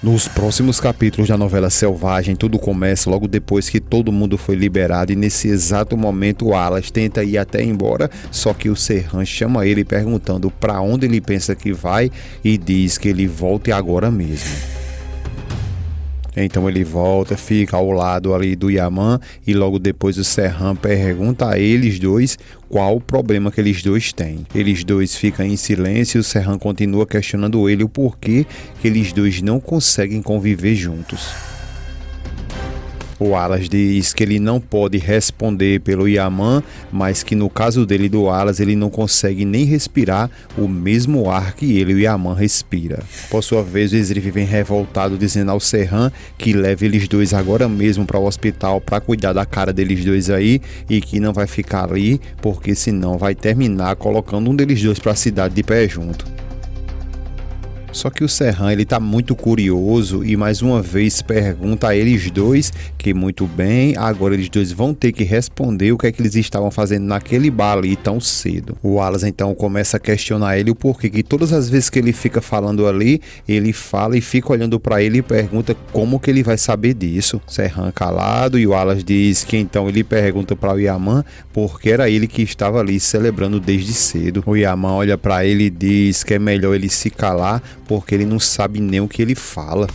Nos próximos capítulos da novela Selvagem, tudo começa logo depois que todo mundo foi liberado e nesse exato momento o Wallace tenta ir até embora, só que o Serhan chama ele perguntando para onde ele pensa que vai e diz que ele volte agora mesmo. Então ele volta, fica ao lado ali do Yaman e logo depois o Serhan pergunta a eles dois qual o problema que eles dois têm. Eles dois ficam em silêncio e o Serhan continua questionando ele o porquê que eles dois não conseguem conviver juntos. O Wallace diz que ele não pode responder pelo Yaman, mas que no caso dele do Wallace ele não consegue nem respirar o mesmo ar que ele e o Yaman respira. Por sua vez, o Ezri vem revoltado dizendo ao Serhan que leve eles dois agora mesmo para o hospital para cuidar da cara deles dois aí e que não vai ficar ali porque senão vai terminar colocando um deles dois para a cidade de pé junto. Só que o Serhan ele tá muito curioso e mais uma vez pergunta a eles dois que muito bem, agora eles dois vão ter que responder o que é que eles estavam fazendo naquele bar ali tão cedo. O Wallace então começa a questionar ele o porquê que todas as vezes que ele fica falando ali, ele fala e fica olhando para ele e pergunta como que ele vai saber disso. Serhan calado e o Wallace diz que então ele pergunta para o Yaman porque era ele que estava ali celebrando desde cedo. O Yaman olha para ele e diz que é melhor ele se calar porque ele não sabe nem o que ele fala.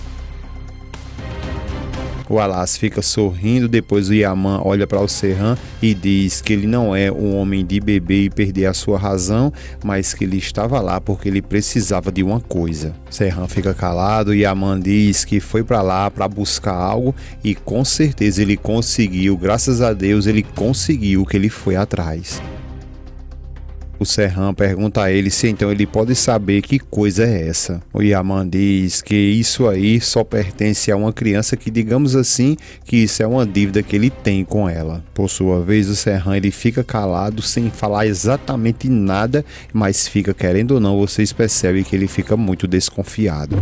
O Wallace fica sorrindo, depois o Yaman olha para o Serhan e diz que ele não é um homem de beber e perder a sua razão, mas que ele estava lá porque ele precisava de uma coisa. Serhan fica calado e Yaman diz que foi para lá para buscar algo e com certeza ele conseguiu, graças a Deus ele conseguiu o que ele foi atrás. O Serhan pergunta a ele se então ele pode saber que coisa é essa. O Yaman diz que isso aí só pertence a uma criança que, digamos assim, que isso é uma dívida que ele tem com ela. Por sua vez, o Serhan ele fica calado sem falar exatamente nada, mas fica, querendo ou não, vocês percebem que ele fica muito desconfiado.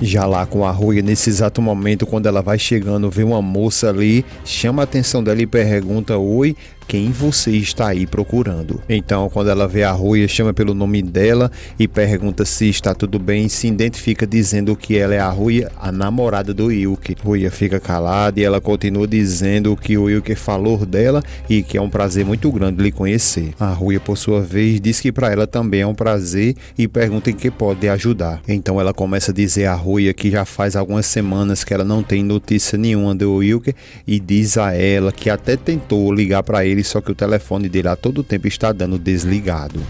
Já lá com a Ruia, nesse exato momento, quando ela vai chegando, vê uma moça ali, chama a atenção dela e pergunta: oi, quem você está aí procurando? Então, quando ela vê a Ruia, chama pelo nome dela e pergunta se está tudo bem, se identifica dizendo que ela é a Ruia, a namorada do Wilker. Ruia fica calada e ela continua dizendo que o Wilker falou dela e que é um prazer muito grande lhe conhecer. A Ruia, por sua vez, diz que para ela também é um prazer e pergunta em que pode ajudar. Então ela começa a dizer a Ruia que já faz algumas semanas que ela não tem notícia nenhuma do Wilker e diz a ela que até tentou ligar para ele, só que o telefone dele a todo tempo está dando desligado.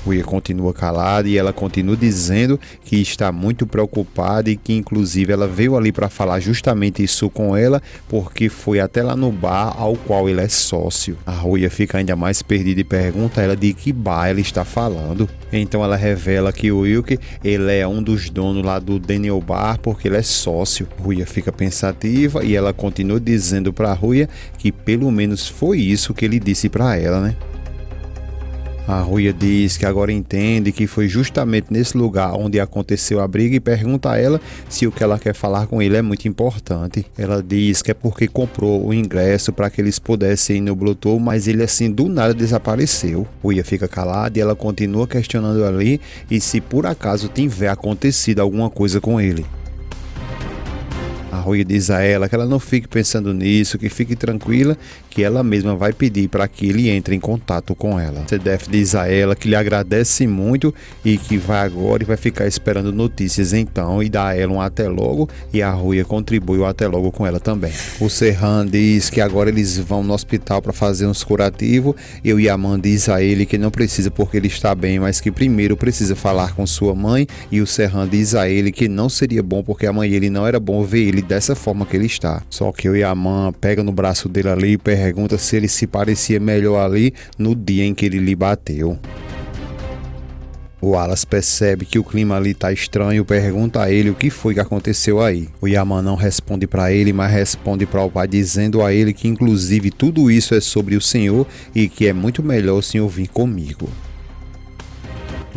Ruia continua calada e ela continua dizendo que está muito preocupada e que inclusive ela veio ali para falar justamente isso com ela porque foi até lá no bar ao qual ele é sócio. A Ruia fica ainda mais perdida e pergunta a ela de que bar ela está falando. Então ela revela que o Wilker ele é um dos donos lá do Daniel Bar porque ele é sócio. Ruia fica pensativa e ela continua dizendo para Ruia que pelo menos foi isso que ele disse para ela, né? A Ruia diz que agora entende que foi justamente nesse lugar onde aconteceu a briga e pergunta a ela se o que ela quer falar com ele é muito importante. Ela diz que é porque comprou o ingresso para que eles pudessem ir no Bluetooth, mas ele assim do nada desapareceu. Ruia fica calada e ela continua questionando ali e se por acaso tiver acontecido alguma coisa com ele. A Ruia diz a ela que ela não fique pensando nisso, que fique tranquila, que ela mesma vai pedir para que ele entre em contato com ela. Sedef diz a ela que lhe agradece muito e que vai agora e vai ficar esperando notícias então e dá a ela um até logo e a Ruia contribui o até logo com ela também. O Serhan diz que agora eles vão no hospital para fazer uns curativos e o Yaman diz a ele que não precisa porque ele está bem, mas que primeiro precisa falar com sua mãe e o Serhan diz a ele que não seria bom porque a mãe dele não era bom ver ele dessa forma que ele está. Só que o Yaman pega no braço dele ali e pergunta se ele se parecia melhor ali no dia em que ele lhe bateu. O Wallace percebe que o clima ali tá estranho e pergunta a ele o que foi que aconteceu aí. O Yaman não responde para ele, mas responde para o pai dizendo a ele que inclusive tudo isso é sobre o senhor e que é muito melhor o senhor vir comigo.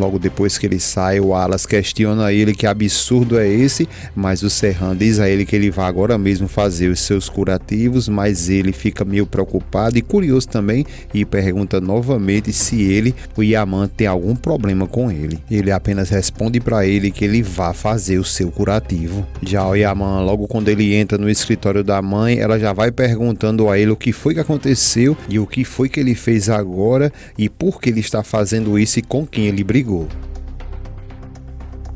Logo depois que ele sai, o Wallace questiona ele que absurdo é esse, mas o Serhan diz a ele que ele vai agora mesmo fazer os seus curativos, mas ele fica meio preocupado e curioso também e pergunta novamente se ele, o Yaman, tem algum problema com ele. Ele apenas responde para ele que ele vai fazer o seu curativo. Já o Yaman, logo quando ele entra no escritório da mãe, ela já vai perguntando a ele o que foi que aconteceu e o que foi que ele fez agora e por que ele está fazendo isso e com quem ele brigou.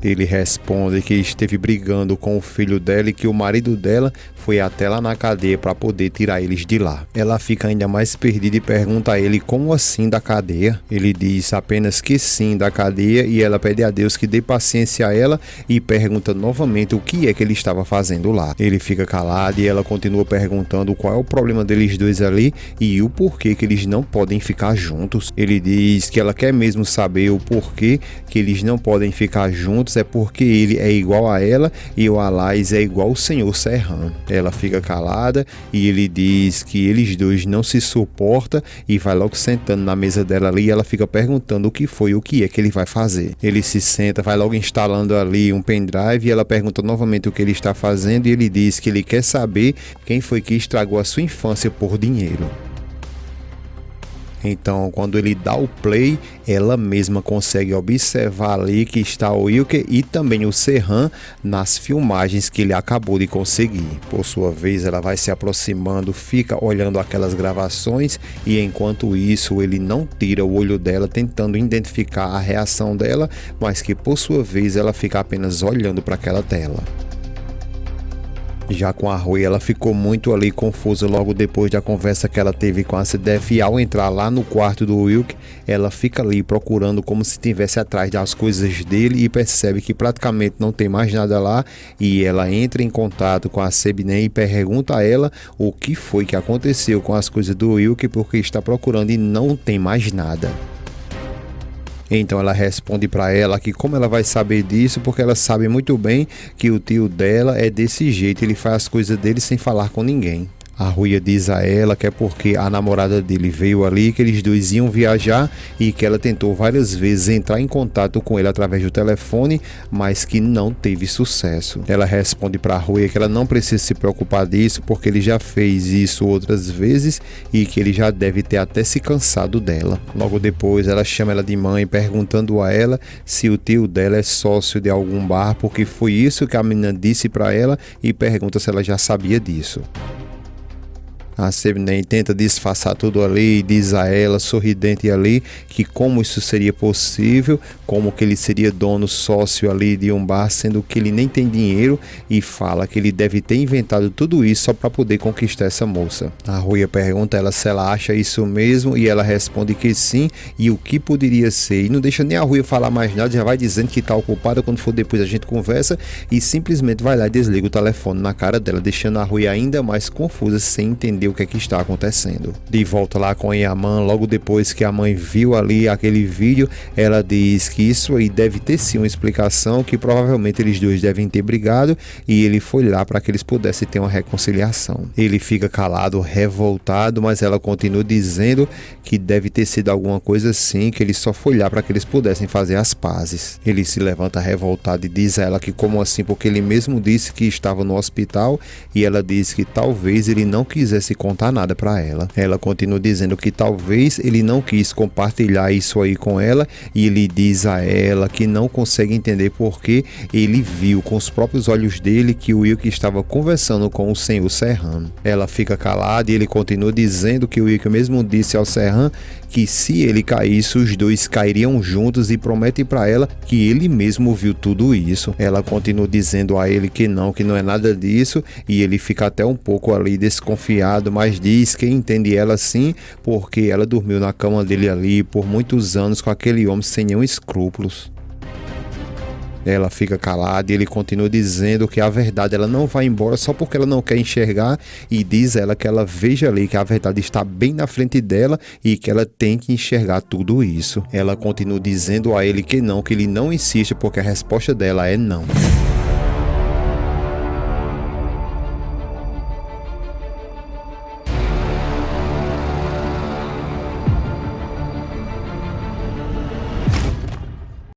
Ele responde que esteve brigando com o filho dela e que o marido dela foi até lá na cadeia para poder tirar eles de lá. Ela fica ainda mais perdida e pergunta a ele como assim da cadeia. Ele diz apenas que sim, da cadeia, e ela pede a Deus que dê paciência a ela e pergunta novamente o que é que ele estava fazendo lá. Ele fica calado e ela continua perguntando qual é o problema deles dois ali e o porquê que eles não podem ficar juntos. Ele diz que ela quer mesmo saber o porquê que eles não podem ficar juntos, é porque ele é igual a ela e o Alais é igual ao Senhor Serhan. Ela fica calada e ele diz que eles dois não se suportam e vai logo sentando na mesa dela ali e ela fica perguntando o que é que ele vai fazer. Ele se senta, vai logo instalando ali um pendrive e ela pergunta novamente o que ele está fazendo e ele diz que ele quer saber quem foi que estragou a sua infância por dinheiro. Então, quando ele dá o play, ela mesma consegue observar ali que está o Wilker e também o Serhan nas filmagens que ele acabou de conseguir. Por sua vez, ela vai se aproximando, fica olhando aquelas gravações e enquanto isso ele não tira o olho dela, tentando identificar a reação dela, mas que por sua vez ela fica apenas olhando para aquela tela. Já com a Rui, ela ficou muito ali confusa logo depois da conversa que ela teve com a Sedef e ao entrar lá no quarto do Wilk, ela fica ali procurando como se estivesse atrás das coisas dele e percebe que praticamente não tem mais nada lá e ela entra em contato com a Sebnem e pergunta a ela o que foi que aconteceu com as coisas do Wilk porque está procurando e não tem mais nada. Então ela responde para ela que como ela vai saber disso, porque ela sabe muito bem que o tio dela é desse jeito, ele faz as coisas dele sem falar com ninguém. A Ruia diz a ela que é porque a namorada dele veio ali, que eles dois iam viajar e que ela tentou várias vezes entrar em contato com ele através do telefone, mas que não teve sucesso. Ela responde para a Ruia que ela não precisa se preocupar disso porque ele já fez isso outras vezes e que ele já deve ter até se cansado dela. Logo depois ela chama ela de mãe perguntando a ela se o tio dela é sócio de algum bar, porque foi isso que a menina disse para ela e pergunta se ela já sabia disso. A Sebnem tenta disfarçar tudo ali e diz a ela, sorridente ali, que como isso seria possível, como que ele seria dono sócio ali de um bar, sendo que ele nem tem dinheiro, e fala que ele deve ter inventado tudo isso só para poder conquistar essa moça. A Ruia pergunta a ela se ela acha isso mesmo e ela responde que sim, e o que poderia ser. E não deixa nem a Ruia falar mais nada, já vai dizendo que está ocupada, quando for depois a gente conversa, e simplesmente vai lá e desliga o telefone na cara dela, deixando a Ruia ainda mais confusa, sem entender o que é que está acontecendo. De volta lá com a Yaman, logo depois que a mãe viu ali aquele vídeo, ela diz que isso aí deve ter sim uma explicação, que provavelmente eles dois devem ter brigado e ele foi lá para que eles pudessem ter uma reconciliação. Ele fica calado, revoltado, mas ela continua dizendo que deve ter sido alguma coisa assim, que ele só foi lá para que eles pudessem fazer as pazes. Ele se levanta revoltado e diz a ela que como assim, porque ele mesmo disse que estava no hospital e ela diz que talvez ele não quisesse contar nada para ela. Ela continua dizendo que talvez ele não quis compartilhar isso aí com ela e ele diz a ela que não consegue entender porque ele viu com os próprios olhos dele que o Wilk estava conversando com o senhor Serhan. Ela fica calada e ele continua dizendo que o Wilk mesmo disse ao Serhan que se ele caísse, os dois cairiam juntos e promete para ela que ele mesmo viu tudo isso. Ela continua dizendo a ele que não é nada disso e ele fica até um pouco ali desconfiado, mas diz que entende ela sim, porque ela dormiu na cama dele ali por muitos anos com aquele homem sem nenhum escrúpulos. Ela fica calada e ele continua dizendo que a verdade ela não vai embora só porque ela não quer enxergar e diz a ela que ela veja ali que a verdade está bem na frente dela e que ela tem que enxergar tudo isso. Ela continua dizendo a ele que ele não insiste porque a resposta dela é não.